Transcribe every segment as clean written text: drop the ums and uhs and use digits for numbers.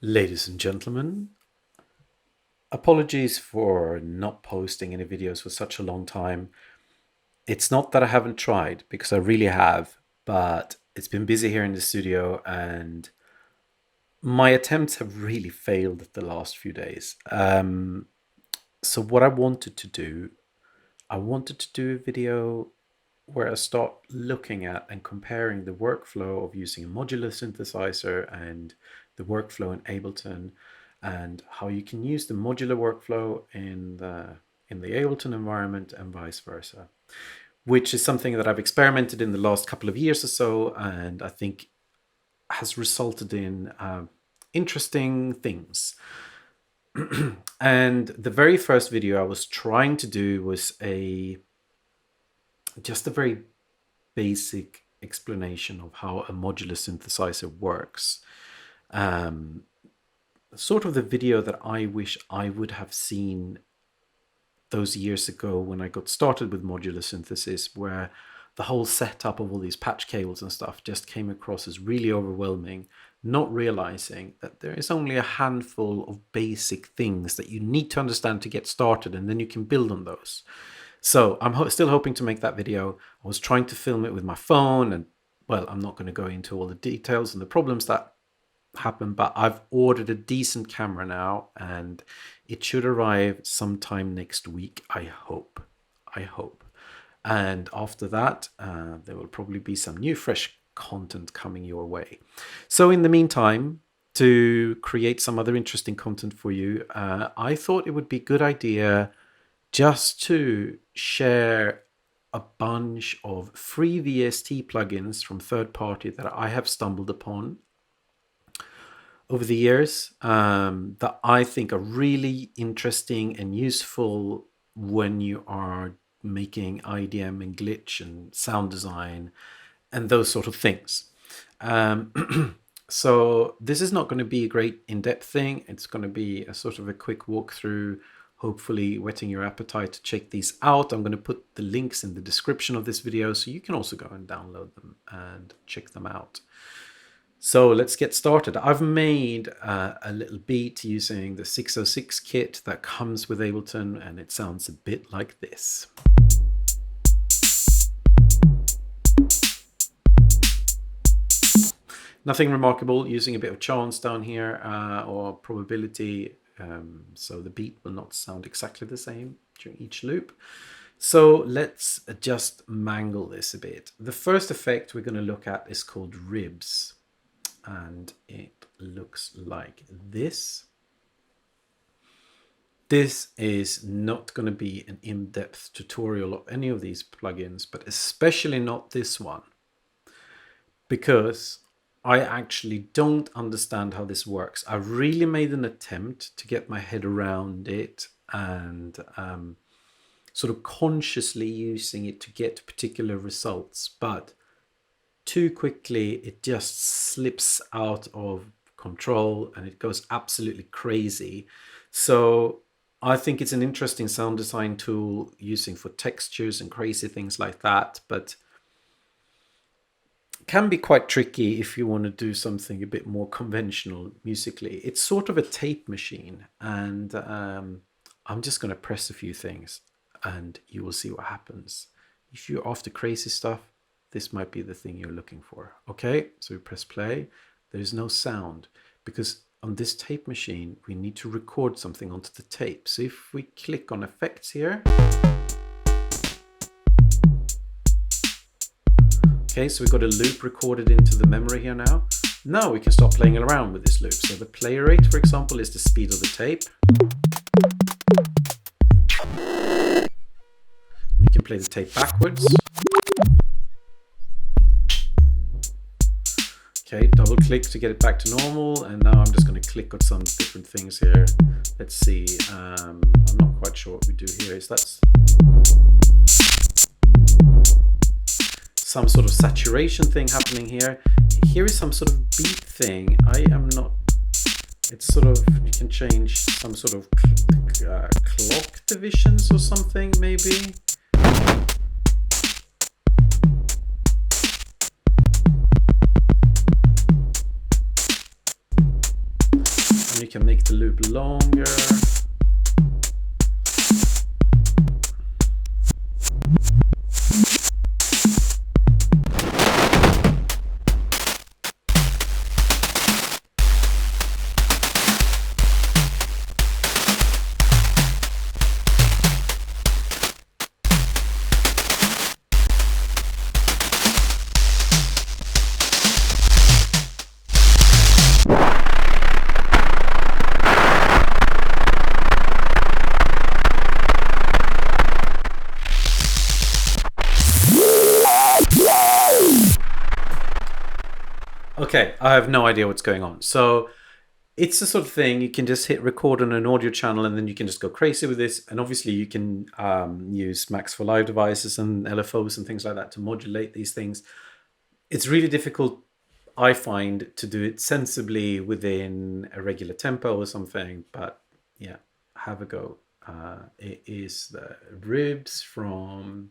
Ladies and gentlemen, apologies for not posting any videos for such a long time. It's not that I haven't tried, because I really have, but it's been busy here in the studio and my attempts have really failed the last few days. So what I wanted to do, I wanted to do a video where I start looking at and comparing the workflow of using a modular synthesizer and the workflow in Ableton, and how you can use the modular workflow in the Ableton environment and vice versa, which is something that I've experimented in the last couple of years or so, and I think has resulted in interesting things. And the very first video I was trying to do was just a very basic explanation of how a modular synthesizer works. Sort of the video that I wish I would have seen those years ago when I got started with modular synthesis, where the whole setup of all these patch cables and stuff just came across as really overwhelming, not realizing that there is only a handful of basic things that you need to understand to get started, and then you can build on those. So I'm still hoping to make that video. I was trying to film it with my phone, and well, I'm not going to go into all the details and the problems that happen, but I've ordered a decent camera now and it should arrive sometime next week, I hope. And after that, there will probably be some new fresh content coming your way. So in the meantime, to create some other interesting content for you, I thought it would be a good idea just to share a bunch of free VST plugins from third party that I have stumbled upon over the years, that I think are really interesting and useful when you are making IDM and glitch and sound design and those sort of things. So this is not going to be a great in-depth thing. It's going to be a sort of a quick walkthrough, hopefully whetting your appetite to check these out. I'm going to put the links in the description of this video, so you can also go and download them and check them out. So let's get started. I've made a little beat using the 606 kit that comes with Ableton, and it sounds a bit like this. Nothing remarkable, using a bit of chance down here, or probability, so the beat will not sound exactly the same during each loop. So let's just mangle this a bit. The first effect we're going to look at is called ribs, and it looks like this. This is not going to be an in-depth tutorial of any of these plugins, but especially not this one, because I actually don't understand how this works. I really made an attempt to get my head around it and sort of consciously using it to get particular results, but too quickly it just slips out of control and it goes absolutely crazy. So I think it's an interesting sound design tool using for textures and crazy things like that, but can be quite tricky if you want to do something a bit more conventional musically. It's sort of a tape machine, and I'm just going to press a few things and you will see what happens. If you're after crazy stuff, this might be the thing you're looking for. Okay, so we press play. There's no sound because on this tape machine, we need to record something onto the tape. So if we click on effects here, okay, so we've got a loop recorded into the memory here now. Now we can start playing around with this loop. So the play rate, for example, is the speed of the tape. You can play the tape backwards. Okay, double click to get it back to normal, and now I'm just going to click on some different things here. Let's see, I'm not quite sure what we do here. Is that some sort of saturation thing happening here? Here is some sort of beat thing. I am not, it's sort of, you can change some sort of clock divisions or something maybe. you can make the loop longer. Okay, I have no idea what's going on. So it's the sort of thing you can just hit record on an audio channel and then you can just go crazy with this. And obviously you can use Max for Live devices and LFOs and things like that to modulate these things. It's really difficult, I find, to do it sensibly within a regular tempo or something. But yeah, have a go. It is the ribs from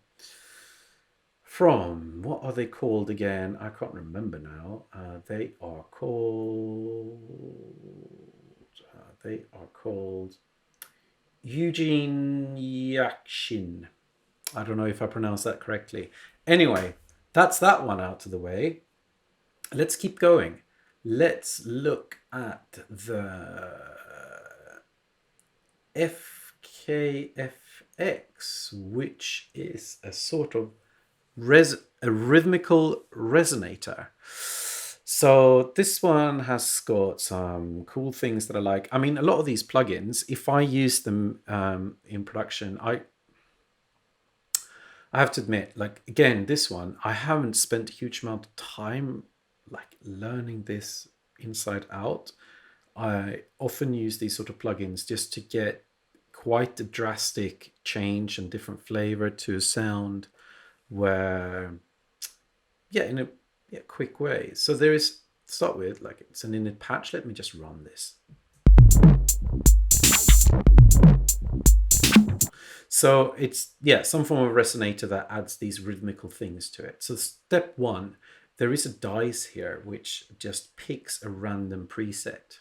what are they called again? I can't remember now. They are called Eugene Yakshin. I don't know if I pronounced that correctly. Anyway, that's that one out of the way. Let's keep going. Let's look at the FKFX, which is a sort of a rhythmical resonator. So this one has got some cool things that I like. I mean, a lot of these plugins, if I use them in production, I have to admit, like, again, this one, I haven't spent a huge amount of time like learning this inside out. I often use these sort of plugins just to get quite a drastic change and different flavor to a sound where, yeah, in a quick way. So there is, to start with, like, it's an init patch. Let me just run this. So it's, yeah, some form of resonator that adds these rhythmical things to it. So step one, there is a dice here which just picks a random preset.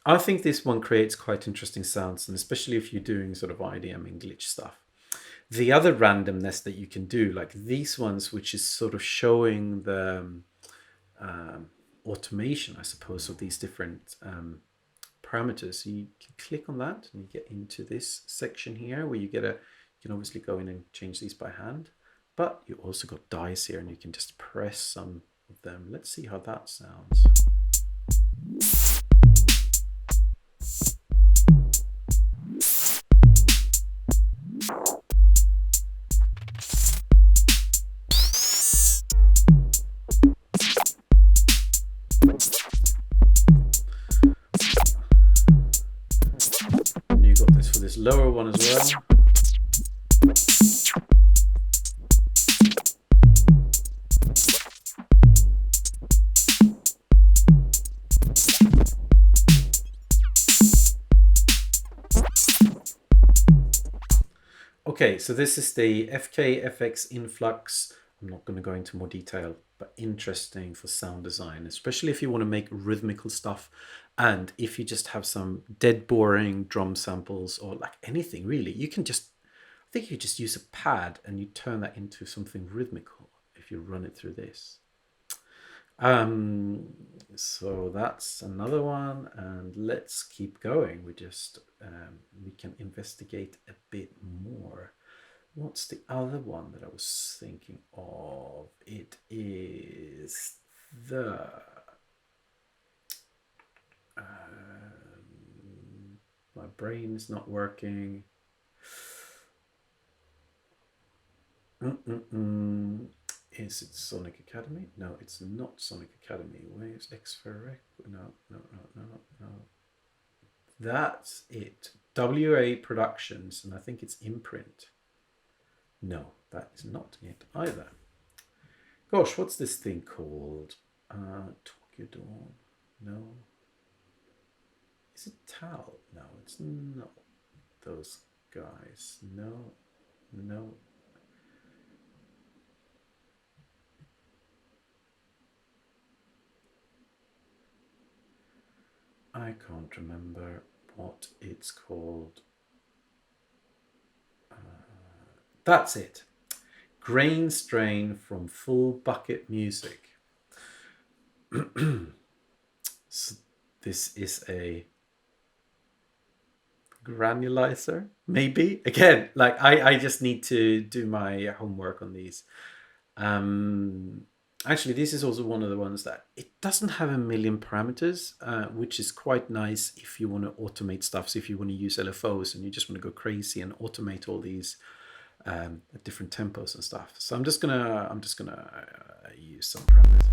I think this one creates quite interesting sounds, and especially if you're doing sort of IDM and glitch stuff. The other randomness that you can do, like these ones, which is sort of showing the automation, I suppose, of these different parameters. You can click on that and you get into this section here where you can obviously go in and change these by hand, but you also got dice here and you can just press some of them. Let's see how that sounds. Lower one as well. Okay, so this is the FKFX Influx. I'm not going to go into more detail, but interesting for sound design, especially if you want to make rhythmical stuff. And if you just have some dead boring drum samples or like anything really, you can just, I think you just use a pad and you turn that into something rhythmical if you run it through this. So that's another one, and let's keep going. We just, we can investigate a bit more. What's the other one that I was thinking of? It is the my brain is not working. Is it Sonic Academy? No, it's not Sonic Academy. Where's XFRX? No. That's it. WA Productions, and I think it's Imprint. No, that is not it either. Gosh, what's this thing called? Tokyo Dawn. No. Is it Tal? No, it's not those guys. No. I can't remember what it's called. That's it. Grain Strain from Full Bucket Music. So this is a granulizer, maybe. Again, like I just need to do my homework on these. Actually, this is also one of the ones that it doesn't have a million parameters, which is quite nice if you want to automate stuff. So if you want to use LFOs and you just want to go crazy and automate all these at different tempos and stuff. So I'm just gonna use some parameters.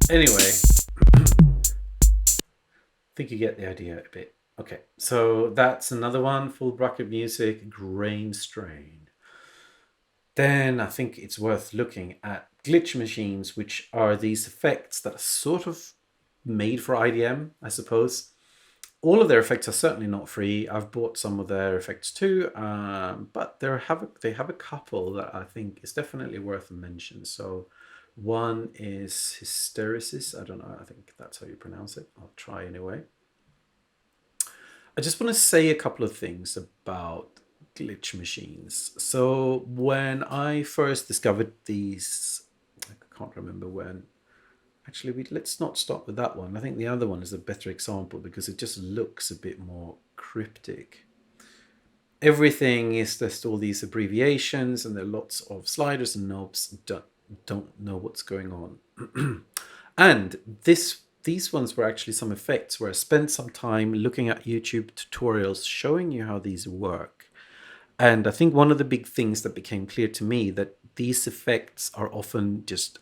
Anyway, I think you get the idea a bit. Okay, so that's another one, Full Bucket Music, Grain Strain. Then I think it's worth looking at glitch machines, which are these effects that are sort of made for IDM, I suppose. All of their effects are certainly not free. I've bought some of their effects too, but they have a couple that I think is definitely worth a mention. So one is Hysteresis. I don't know. I think that's how you pronounce it. I'll try anyway. I just want to say a couple of things about glitch machines. So when I first discovered these, I can't remember when. Actually, let's not start with that one. I think the other one is a better example because it just looks a bit more cryptic. Everything is just all these abbreviations and there are lots of sliders and knobs. Don't know what's going on. And these ones were actually some effects where I spent some time looking at YouTube tutorials showing you how these work. And I think one of the big things that became clear to me that these effects are often just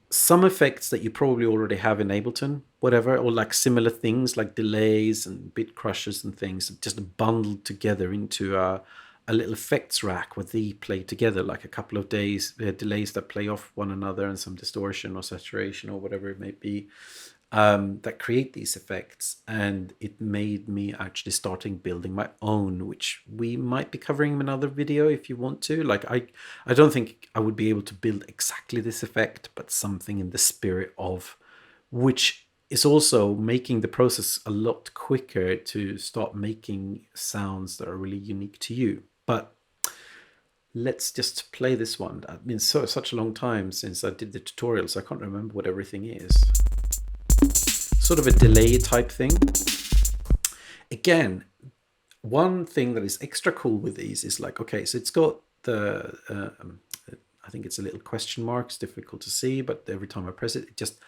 some effects that you probably already have in Ableton, whatever, or like similar things like delays and bit crushes and things just bundled together into a little effects rack where they play together, like a couple of delays that play off one another and some distortion or saturation or whatever it may be, that create these effects. And it made me actually starting building my own, which we might be covering in another video if you want to. Like I don't think I would be able to build exactly this effect, but something in the spirit of, which is also making the process a lot quicker to start making sounds that are really unique to you. But let's just play this one. It's been such a long time since I did the tutorial, so I can't remember what everything is. Sort of a delay type thing. Again, one thing that is extra cool with these is like, okay, so it's got the, I think it's a little question mark. It's difficult to see, but every time I press it, it just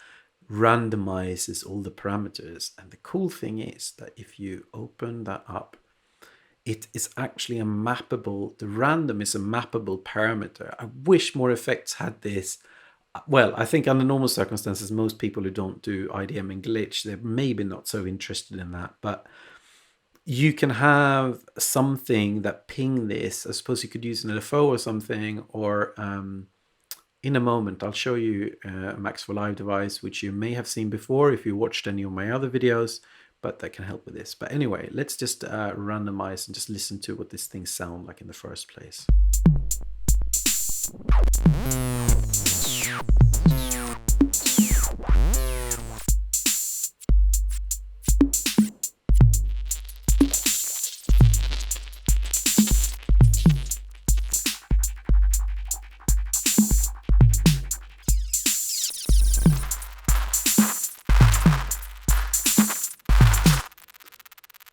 randomizes all the parameters. And the cool thing is that if you open that up, it is actually a mappable, the random is a mappable parameter. I wish more effects had this. Well, I think under normal circumstances, most people who don't do IDM and Glitch, they're maybe not so interested in that. But you can have something that ping this. I suppose you could use an LFO or something, or in a moment, I'll show you a Max for Live device, which you may have seen before if you watched any of my other videos, but that can help with this. But anyway, let's just randomize and just listen to what this thing sounds like in the first place.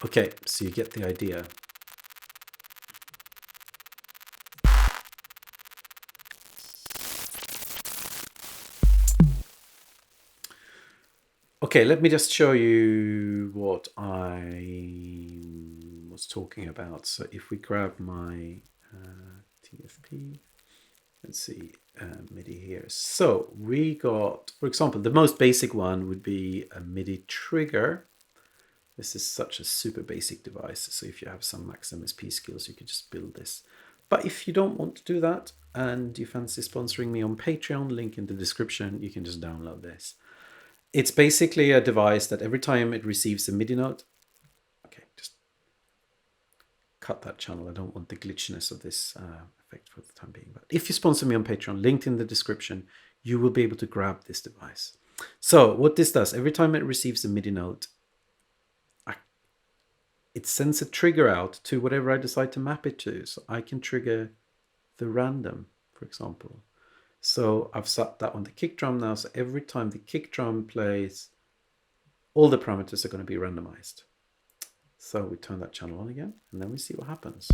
Okay, so you get the idea. Okay, let me just show you what I was talking about. So if we grab my TFP, let's see, MIDI here. So we got, for example, the most basic one would be a MIDI trigger. This is such a super basic device. So if you have some Max MSP skills, you could just build this. But if you don't want to do that and you fancy sponsoring me on Patreon, link in the description, you can just download this. It's basically a device that every time it receives a MIDI note, okay, just cut that channel. I don't want the glitchiness of this effect for the time being. But if you sponsor me on Patreon, linked in the description, you will be able to grab this device. So what this does, every time it receives a MIDI note, it sends a trigger out to whatever I decide to map it to. So I can trigger the random, for example. So I've set that on the kick drum now. So every time the kick drum plays, all the parameters are going to be randomized. So we turn that channel on again, and then we see what happens.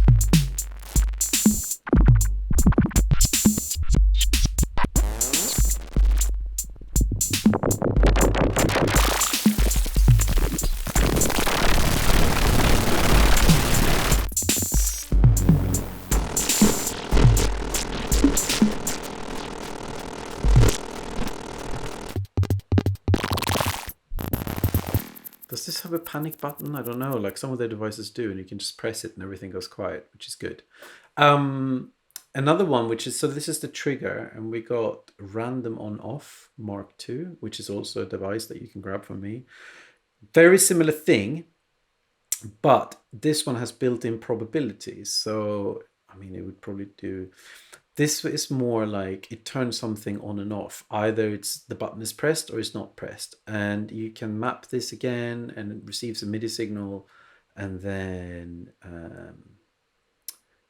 Does this have a panic button? I don't know, like some of their devices do, and you can just press it and everything goes quiet, which is good. Another one, which is, so this is the trigger, and we got random on off Mark II, which is also a device that you can grab from me. Very similar thing, but this one has built-in probabilities. So, I mean, it would probably do, this is more like it turns something on and off. Either it's the button is pressed or it's not pressed. And you can map this again, and it receives a MIDI signal, and then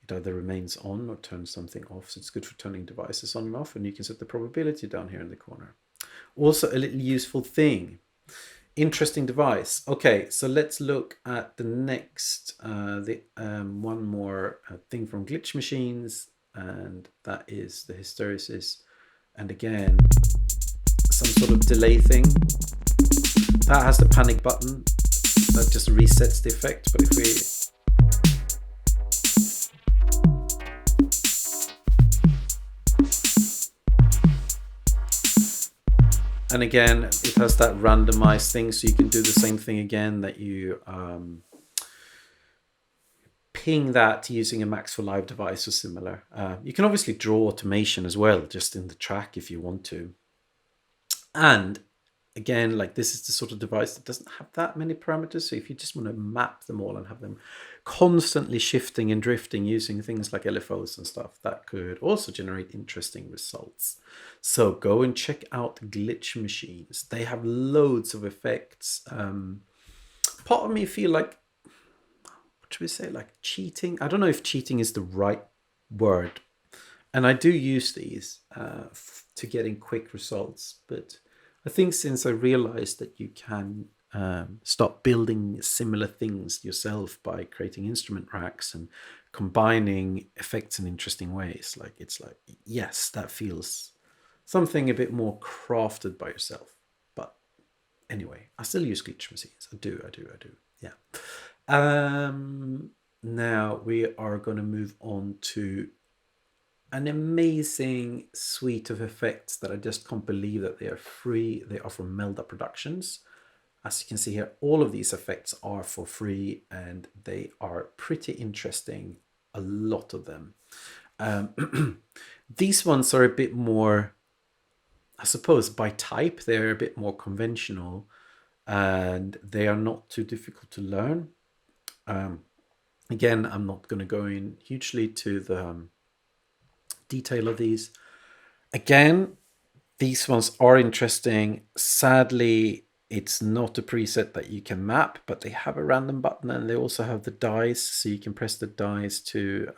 it either remains on or turns something off. So it's good for turning devices on and off, and you can set the probability down here in the corner. Also a little useful thing. Interesting device. Okay, so let's look at the next, one more thing from Glitch Machines, and that is the Hysteresis. And again, some sort of delay thing. That has the panic button that just resets the effect. But if we and again, it has that randomized thing, so you can do the same thing again, that you ping that using a Max for Live device or similar. You can obviously draw automation as well, just in the track if you want to. And again, like this is the sort of device that doesn't have that many parameters. So if you just want to map them all and have them constantly shifting and drifting using things like LFOs and stuff, that could also generate interesting results. So go and check out Glitch Machines. They have loads of effects. Part of me feel like, what should we say, like cheating? I don't know if cheating is the right word. And I do use these to getting quick results. But I think since I realized that you can start building similar things yourself by creating instrument racks and combining effects in interesting ways, like it's like, yes, that feels something a bit more crafted by yourself. But anyway, I still use Glitch Machines. I do. Yeah. Now we are going to move on to an amazing suite of effects that I just can't believe that they are free. They are from Melda Productions. As you can see here, all of these effects are for free, and they are pretty interesting, a lot of them. These ones are a bit more, I suppose, by type, they're a bit more conventional, and they are not too difficult to learn. Again, I'm not going to go in hugely to the detail of these. Again, these ones are interesting. Sadly, it's not a preset that you can map, but they have a random button, and they also have the dice, so you can press the dice to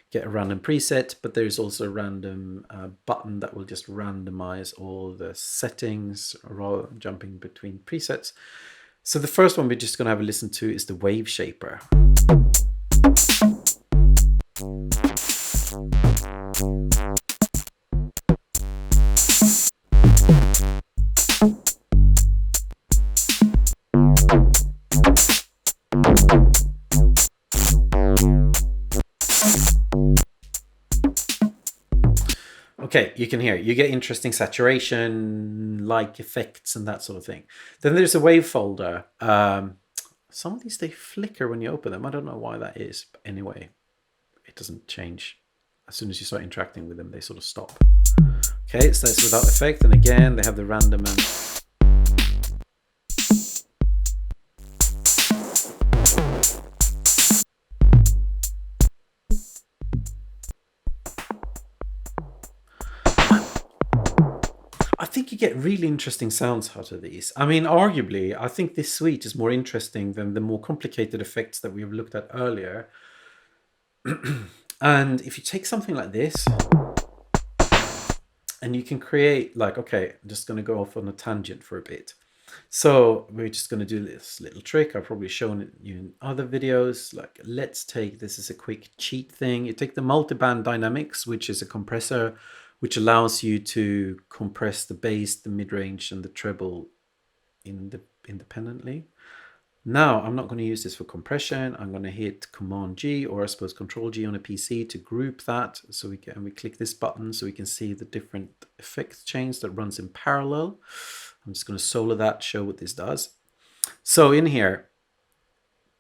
get a random preset, but there's also a random button that will just randomize all the settings rather than jumping between presets. So the first one we're just going to have a listen to is the Wave Shaper. Okay, you can hear it. You get interesting saturation, like effects and that sort of thing. Then there's a wave folder. Some of these, they flicker when you open them. I don't know why that is. But anyway, it doesn't change. As soon as you start interacting with them, they sort of stop. Okay, so that's without effect. And again, they have the random and... I think you get really interesting sounds out of these. I mean, arguably, I think this suite is more interesting than the more complicated effects that we've looked at earlier. And if you take something like this, and you can create like, okay, I'm just going to go off on a tangent for a bit. So we're just going to do this little trick. I've probably shown it you in other videos. Like, let's take this as a quick cheat thing. You take the multiband dynamics, which is a compressor, which allows you to compress the bass, the mid-range, and the treble independently. Now, I'm not going to use this for compression. I'm going to hit Command G, or I suppose Control G on a PC to group that. So we click this button so we can see the different effect chains that runs in parallel. I'm just going to solo that, show what this does. So in here,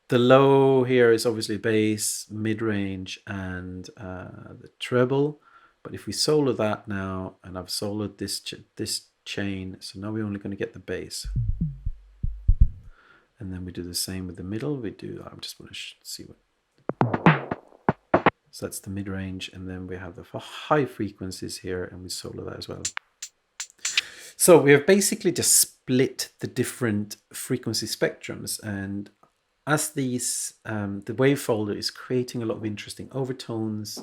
the low here is obviously bass, mid-range, and the treble. But if we solo that now, and I've soloed this chain, so now we're only going to get the bass. And then we do the same with the middle. I'm just going to see what. So that's the mid-range, and then we have the high frequencies here, and we solo that as well. So we have basically just split the different frequency spectrums, and as these, the wave folder is creating a lot of interesting overtones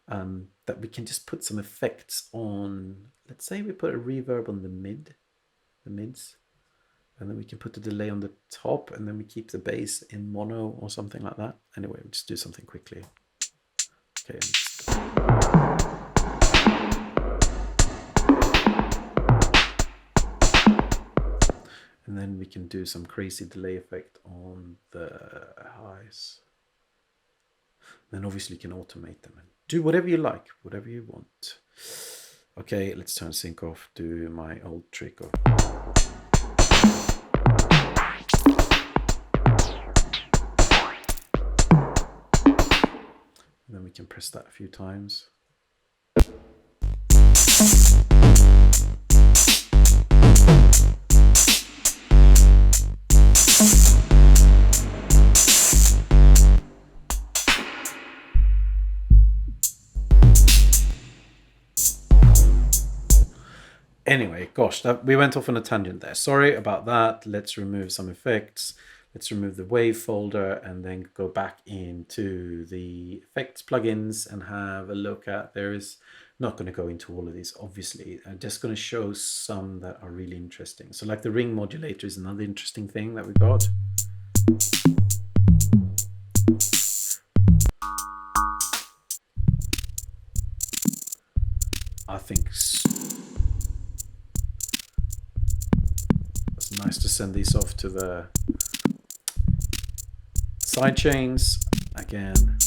that we can just put some effects on. Let's say we put a reverb on the mids, and then we can put the delay on the top, and then we keep the bass in mono or something like that. Anyway, we'll just do something quickly. Okay. And then we can do some crazy delay effect on the highs. Then obviously you can automate them and do whatever you like, whatever you want. Okay, let's turn sync off, do my old trick of... And then we can press that a few times. Anyway, gosh, we went off on a tangent there. Sorry about that. Let's remove some effects. Let's remove the wave folder and then go back into the effects plugins and have a look at. There is not going to go into all of these, obviously. I'm just going to show some that are really interesting. So like the ring modulator is another interesting thing that we got. I think it's nice to send these off to the side chains again.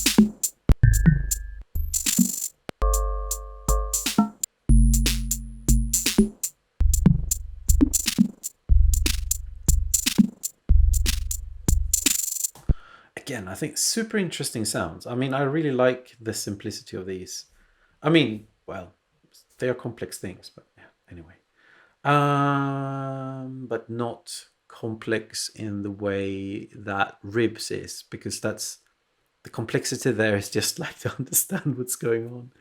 Again, I think super interesting sounds. I mean, I really like the simplicity of these. I mean, well, they are complex things, but yeah, anyway. But not complex in the way that Ribs is, because that's the complexity there is just like to understand what's going on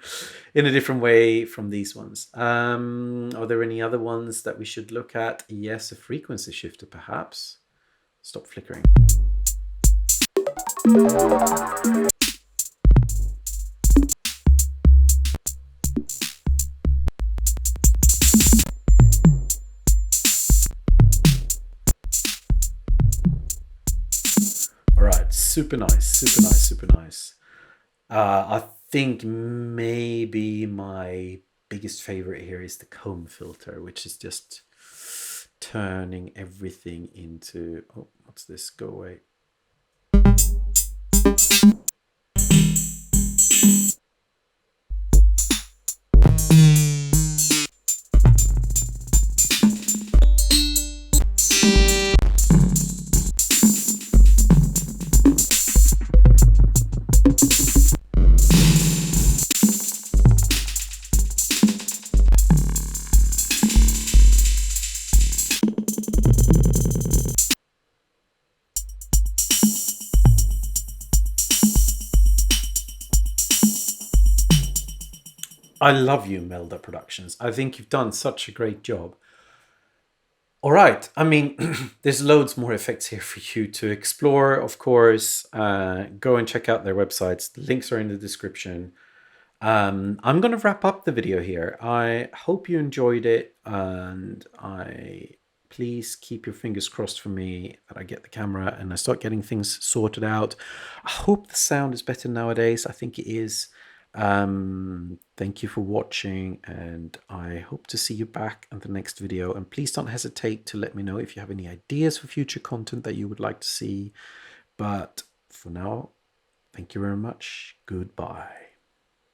in a different way from these ones. Are there any other ones that we should look at? Yes, a frequency shifter perhaps. Stop flickering. Super nice, super nice, super nice. I think maybe my biggest favorite here is the comb filter, which is just turning everything into... Oh, what's this? Go away. I love you, Melda Productions. I think you've done such a great job. All right. I mean, there's loads more effects here for you to explore, of course. Go and check out their websites. The links are in the description. I'm going to wrap up the video here. I hope you enjoyed it, and please keep your fingers crossed for me that I get the camera and I start getting things sorted out. I hope the sound is better nowadays. I think it is. Thank you for watching, and I hope to see you back in the next video. And please don't hesitate to let me know if you have any ideas for future content that you would like to see. But for now, thank you very much. Goodbye.